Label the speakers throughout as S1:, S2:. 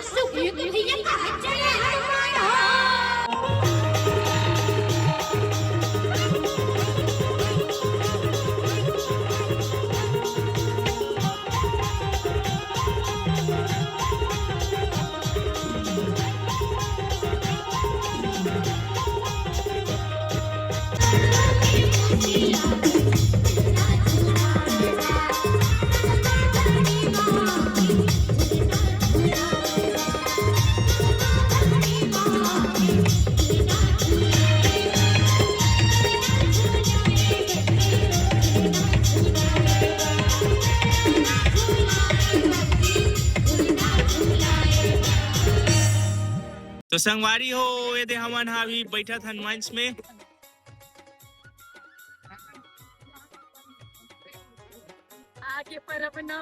S1: सुख भैया कहाँ चले हमारा।
S2: तो संगवारी हो यदि हमन हा भी बैठत हन मंच में
S1: आगे पर अपना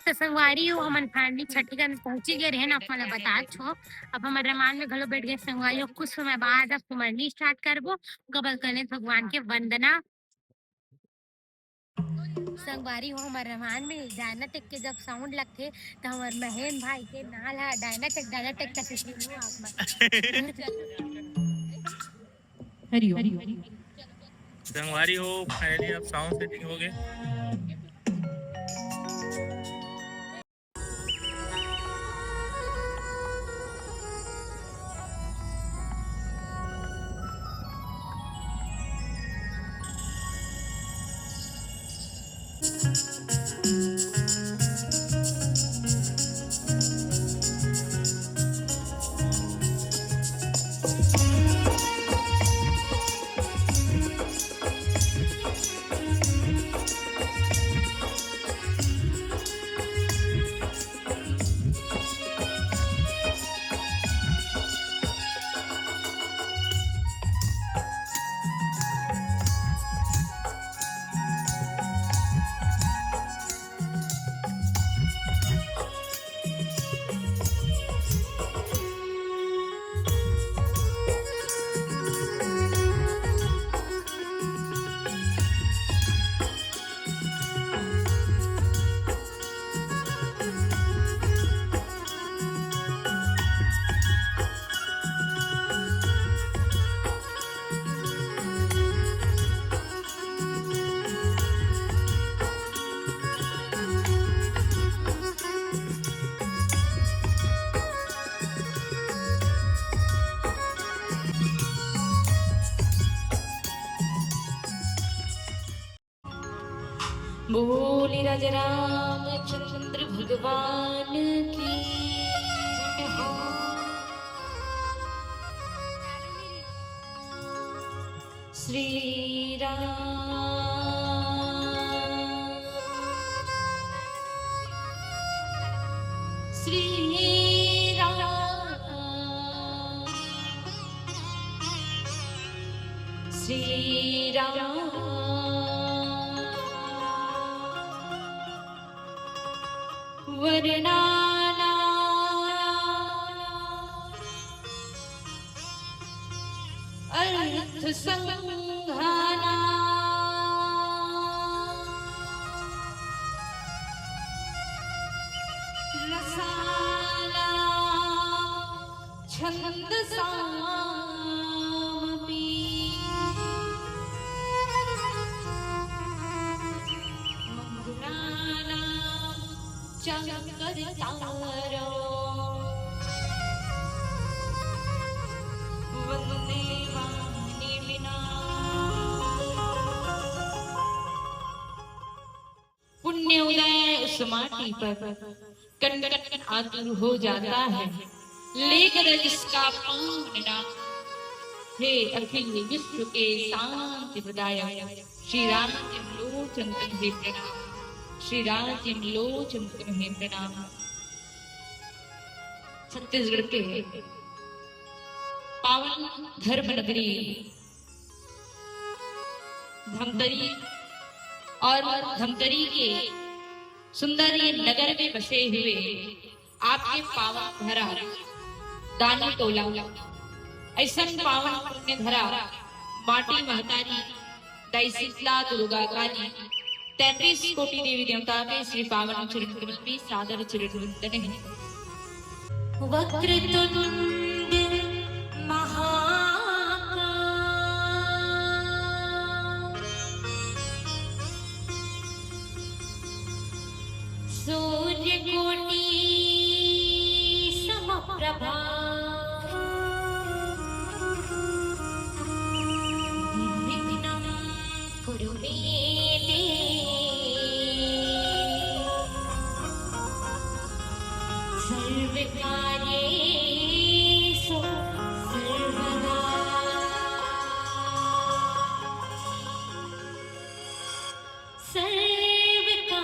S1: तो संगवारी हो हमन फैमिली छठीगढ़ पहुंची गए रहन आप मला बता छो। अब हम रमान में घलो बैठ गए संगवारी हो। कुछ समय बाद अब कुमरनी स्टार्ट करबो। गबल गणेश भगवान के वंदना संगवारी हो हमारे रमान में डायना टेक के जब साउंड लगते तो हमारे महेन भाई के नाल है डायना टेक का सुनो आप
S2: हरिओम संगवारी हो फाइनली अब साउंड सेटिंग हो गए।
S1: बोली राजा रामचंद्र भगवान की जय हो। श्री राम श्री राम श्री राम वरनाना अर्थ संघाना रसाला छंद सामपी मंगुराना चंकरितारो वंदे वाणी विना। पुण्य उदय उस माटी पर कन कन आतुर हो जाता है लेकर जिसका पावन नाम। हे अखिल विश्व के शांति प्रदायक श्री रामचंद्र लोचन तुम्हें प्रणाम। श्री रामचंद्र लोचन तुम्हें प्रणाम। छत्तीसगढ़ के पावन धर्म नगरी धमतरी और धमतरी के सुंदर ये नगर में बसे हुए आपके पावन धरा दानी तोला ऐसा पावन पुण्य धरा माटी महतारी दाई शीतला दुर्गा काली 33 कोटि देवी देवता के श्री पावन चरण कमल में सादर चरण वंदन है। वक्रतुंड महाकाय सूर्यकोटि समप्रभा निर्विघ्नं कुरु मे सर्वकार्येषु सर्वदा सर्वकार्येषु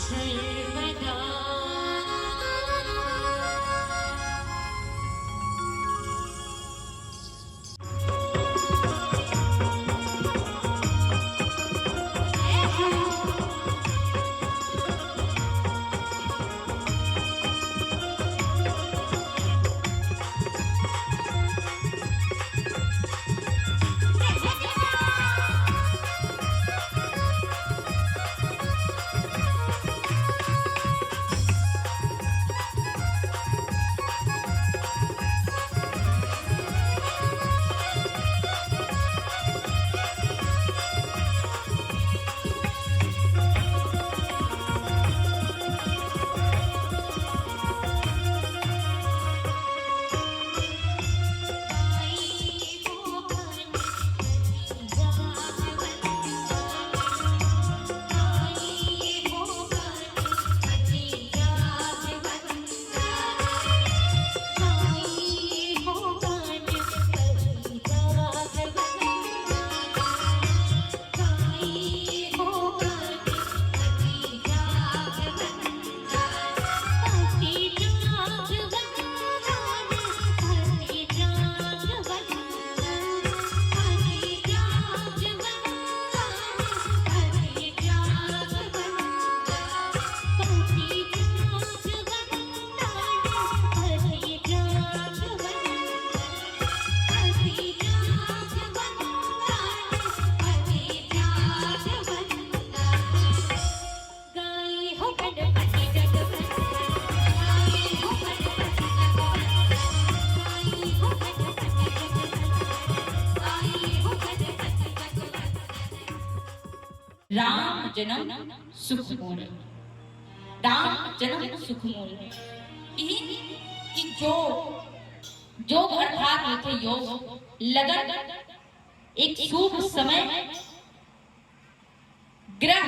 S1: सर्वदा। राम जन्म सुख मोल, राम जन्म सुख मोल। योग अर्थात होते योग, लगन, एक शुभ समय, ग्रह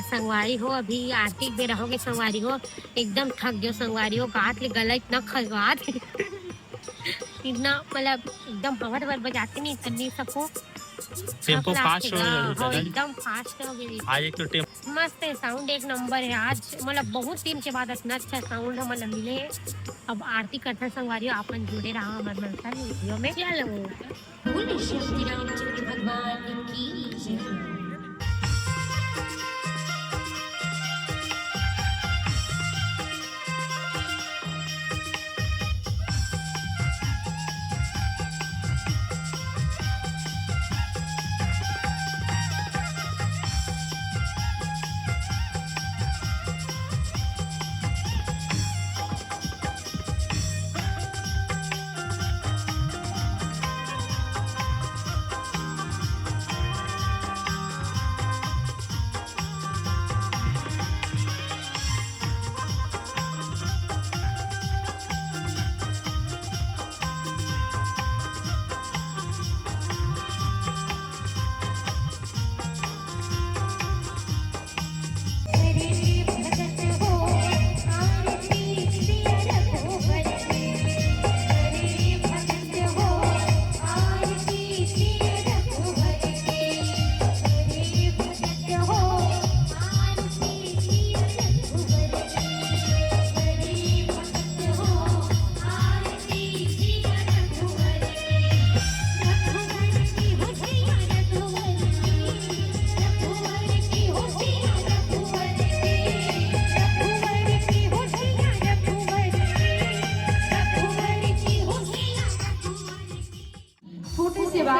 S3: संगवारी हो, अभी आरती में रहोगे संगवारी हो, एकदम थक गयो संगवारी हो, गात ले गला इतना खजवात इतना मतलब एकदम हवर हवर बजाते नहीं तन्नी सबको
S2: टेम्पो फास्ट हो
S3: हाँ,
S2: गया
S3: एकदम फास्ट हो गई।
S2: आज एक तो टेम्पो
S3: मस्त है, साउंड एक नंबर है आज, मतलब बहुत दिन के बाद इतना अच्छा साउंड हमें मिले। अब आरती करते संगवारी हो, आपन जुड़े रहा हमारे मनसा वीडियो में। चलो बोले श्री रामचंद्र भगवान की जय।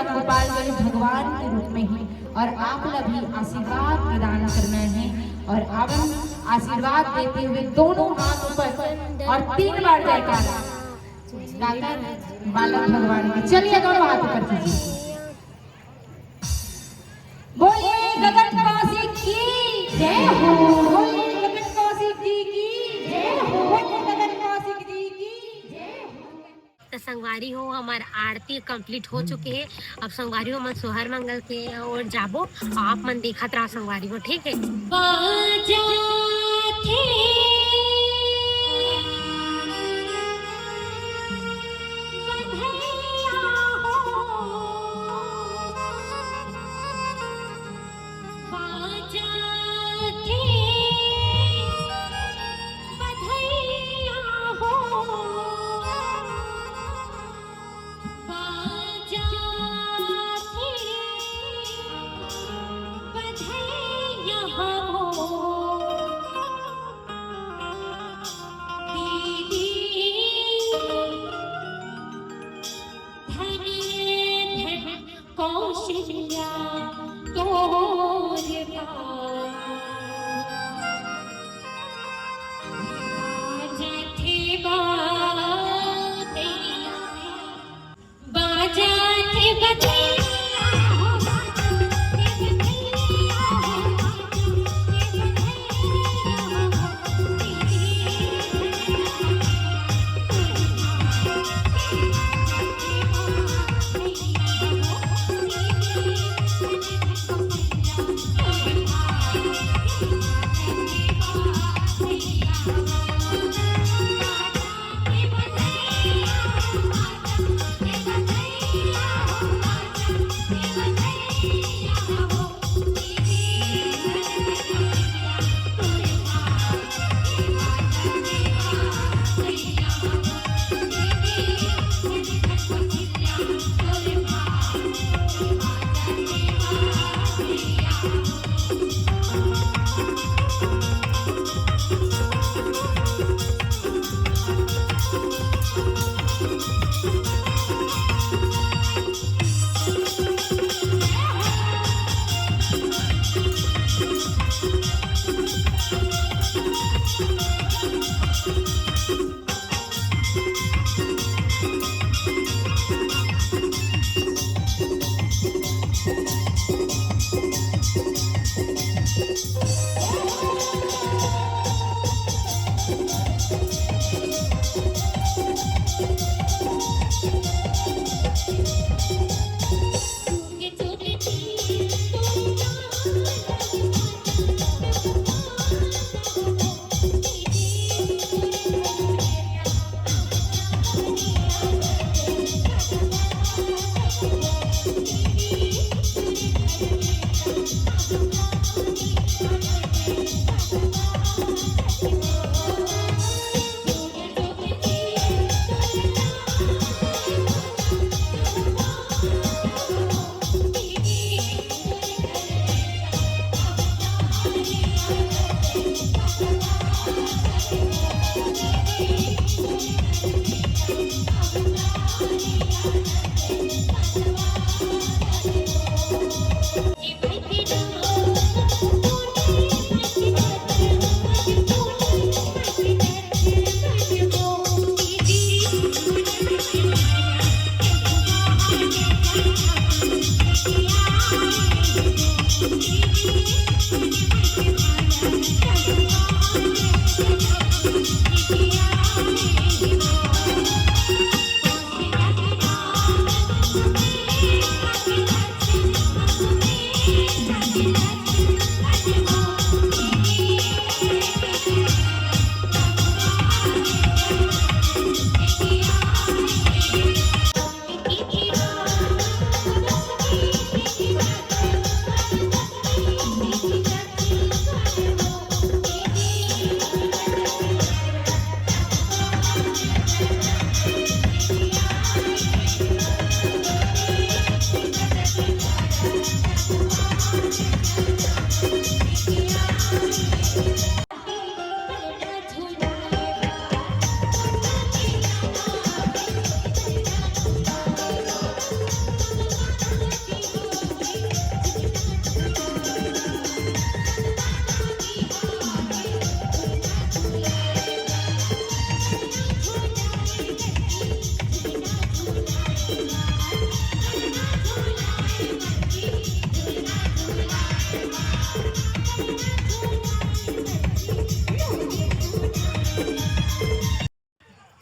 S4: नाथ गोपाल गणेश भगवान के रूप में है और आप लोग भी आशीर्वाद प्रदान करना है और आवन आशीर्वाद देते हुए दोनों हाथ ऊपर और 3 बार जयकारा गाकर बालक भगवान के। चलिए दोनों हाथ ऊपर कीजिए। बोलिए गगनवासी की जय हो, बोलिए गगनवासी जी की जय हो, बोलिए गगनवासी जी की जय हो।
S3: तो संगवारी हो हमार आरती कंप्लीट हो चुके हैं। अब संगवारी हो मन सोहर मंगल के ओर जाबो, आप मन देखत रहा संगवारी हो, ठीक है। बाजा थे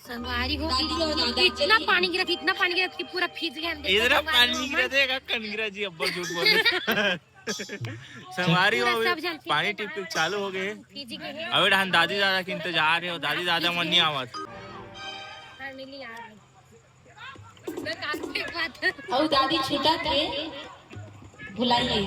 S3: संगवारी हो
S1: दादी और दादा
S3: इतना
S1: चलिए।
S3: पानी गिरा कि पूरा भीग गया। हम देखो
S2: इधर
S3: संगवारी
S2: पानी
S3: हो,
S2: गिरा देगा कनगिरा जी अब्बा झूठ बोल रहे संगवारी हो
S3: पूरा सब
S2: अभी
S3: जन
S2: पानी टिप टिप चालू हो गए
S3: भीज गए हैं।
S2: अभी हम दादी दादा के इंतजार है और दादी दादा मन नहीं आवत
S3: फाइनली आ गए। तो काफी बात
S1: और दादी छूटा थे भुलाइए।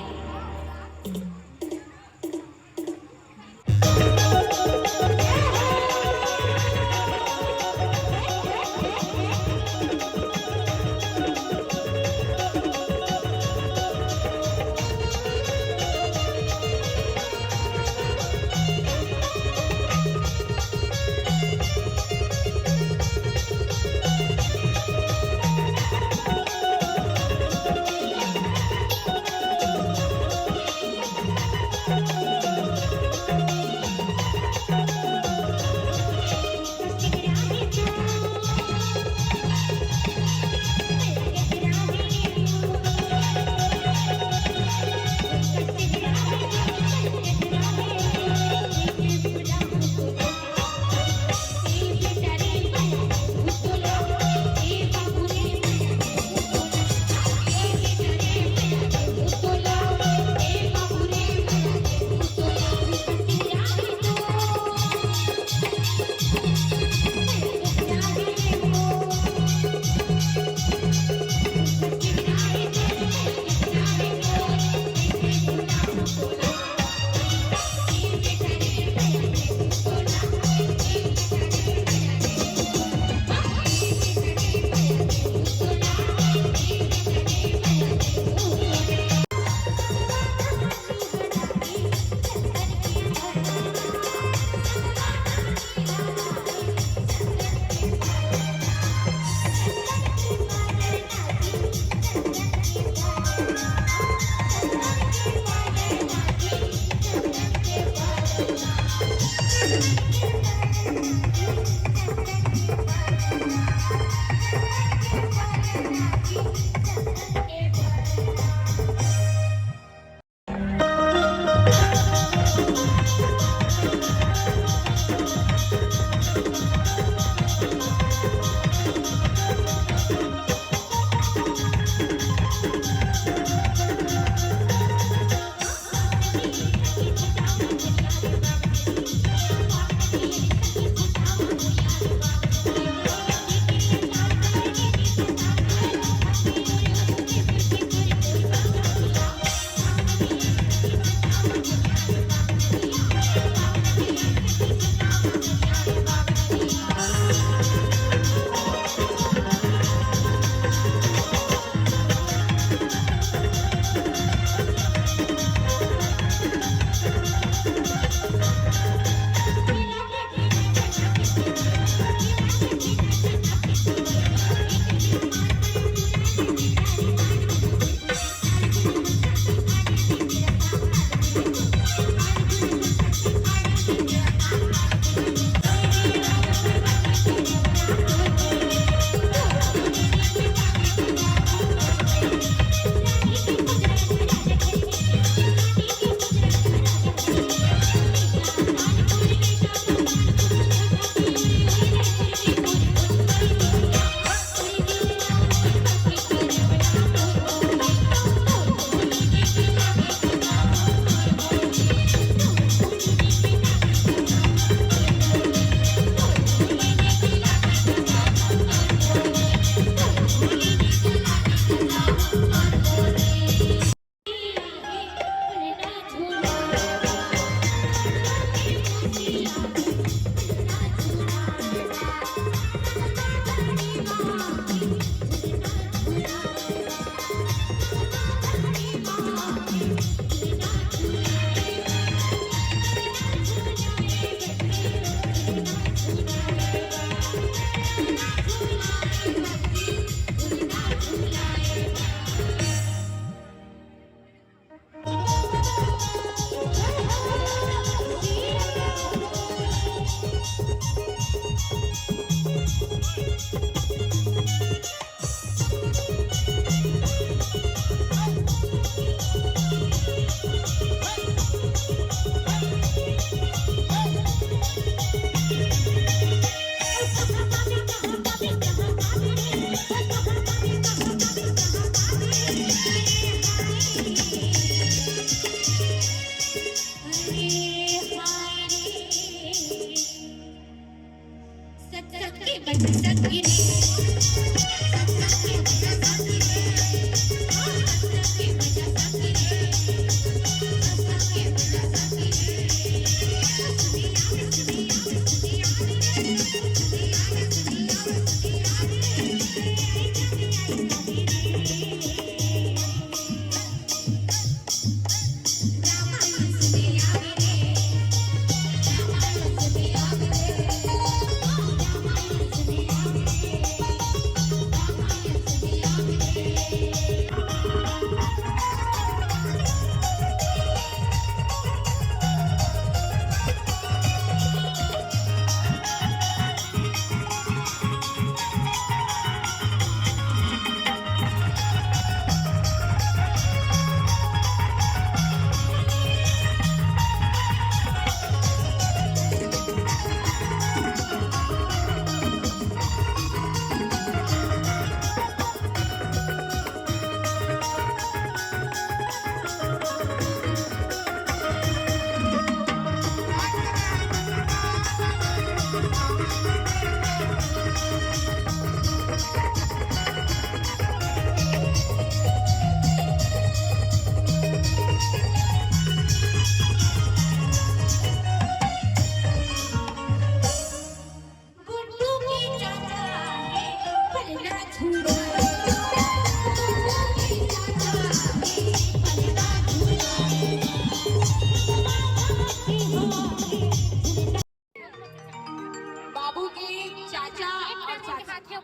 S4: बाबू के चाचा और चाचा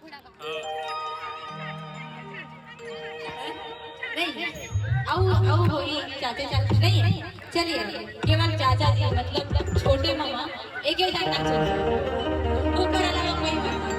S4: नहीं आओ होई चाचा चाचा नहीं चलिए केवल चाचा जी मतलब छोटे मामा एक एक डांटा चलिए वो करा लगा कोई बात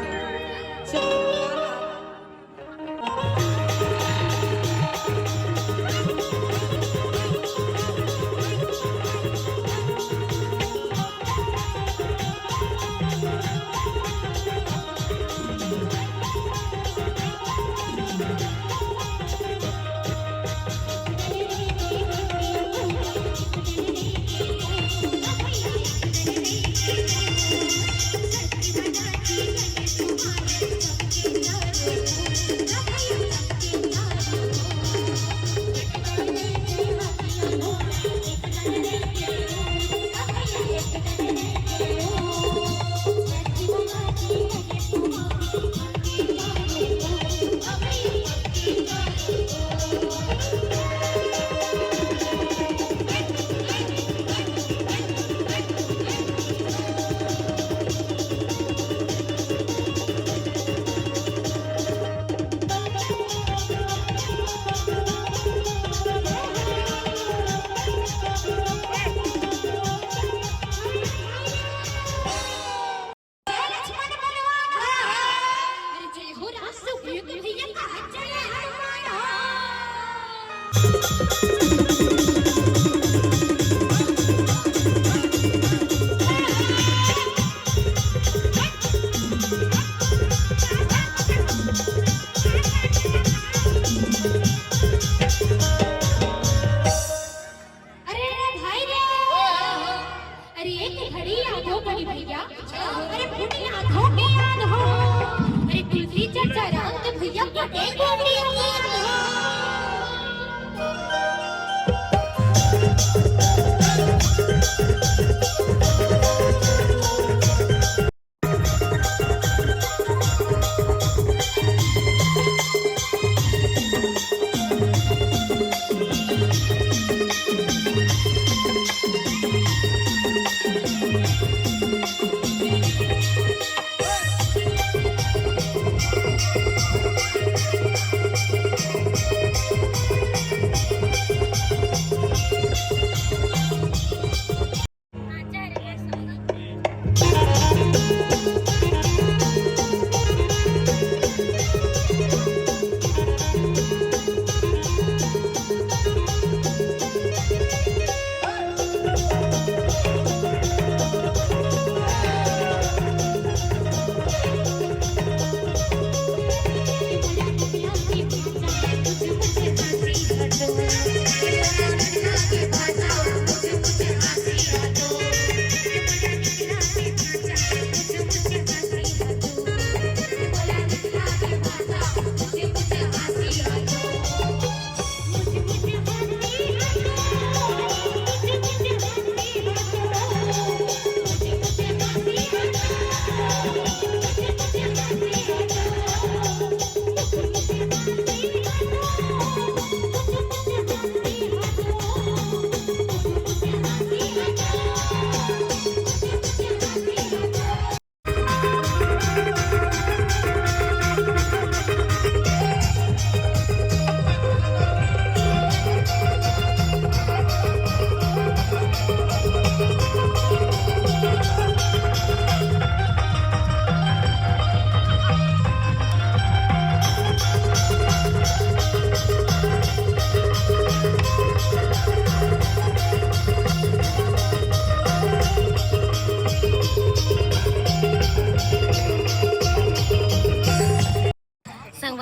S4: भैया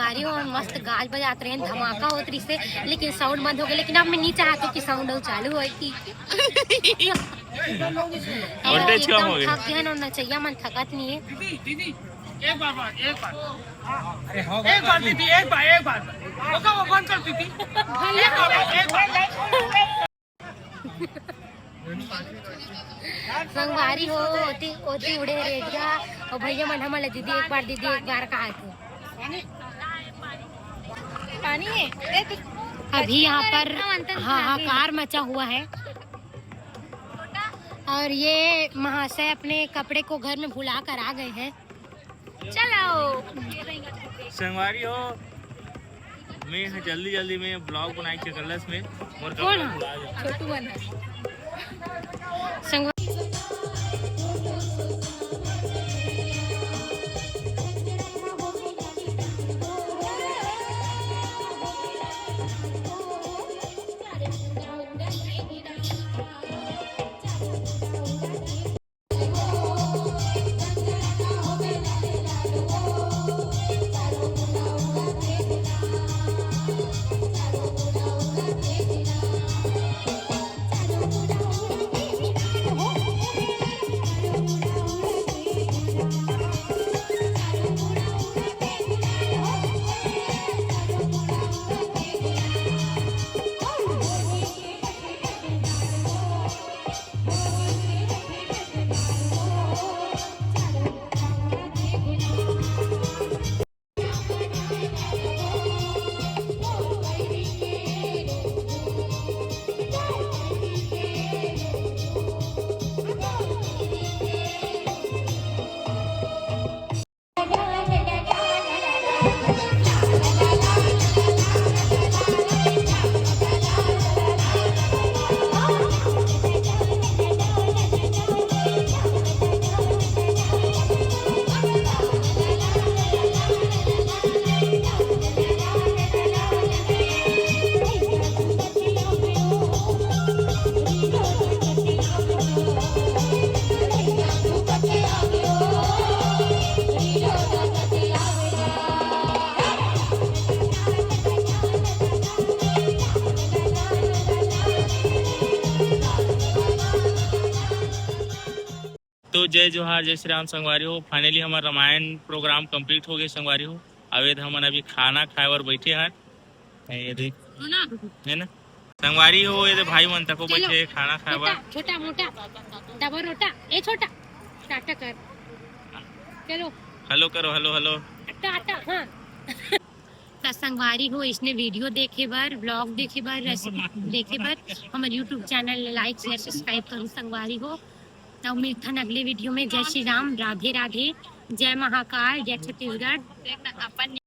S3: संगवारी हो मस्त गाज बजाते रहे धमाका होत रही से लेकिन साउंड बंद हो गया लेकिन अब मैं नहीं चाहती कि साउंड चालू हो की
S2: वोल्टेज कम हो गया।
S3: थक गया ना नचैया मन थकत नहीं है।
S5: दीदी एक बार दीदी एक बार वो बंद कर दीदी एक बार
S3: संगवारी हो ओती ओती उड़े रेडिया और भैया मन हमला दीदी एक बार कहा थे
S1: पानी है
S3: अभी यहाँ पर हाहाकार मचा हुआ है और ये महाशय अपने कपड़े को घर में भुला कर आ गए हैं। चलो
S2: संगवारी हो मैं यहाँ जल्दी में ब्लॉग बनाई के कलस में और
S3: कौन?
S1: छोटू बना
S3: संगवारी
S2: तो जय जोहार जय श्री राम संगवारी हो। फाइनली हमारा रामायण प्रोग्राम कंप्लीट हो गया संगवारी हो। अवैध हमन अभी खाना खाए और बैठे हैं ये देख है ना संगवारी हो। ये भाई मन तको बैठे खाना खाए बर
S3: छोटा मोटा डबल रोटा ए छोटा टाटा कर चलो
S2: हेलो करो हेलो
S3: टाटा हाँ तो संगवारी हो इसने वीडियो देखे बार ब्लॉग देखे बार रेसिपी देखे बार हमारे यूट्यूब चैनल लाइक शेयर सब्सक्राइब करो संगवारी हो। तो मिलता अगले वीडियो में। जय श्री राम, राधे राधे, जय महाकाल, जय छत्तीसगढ़।
S1: अपन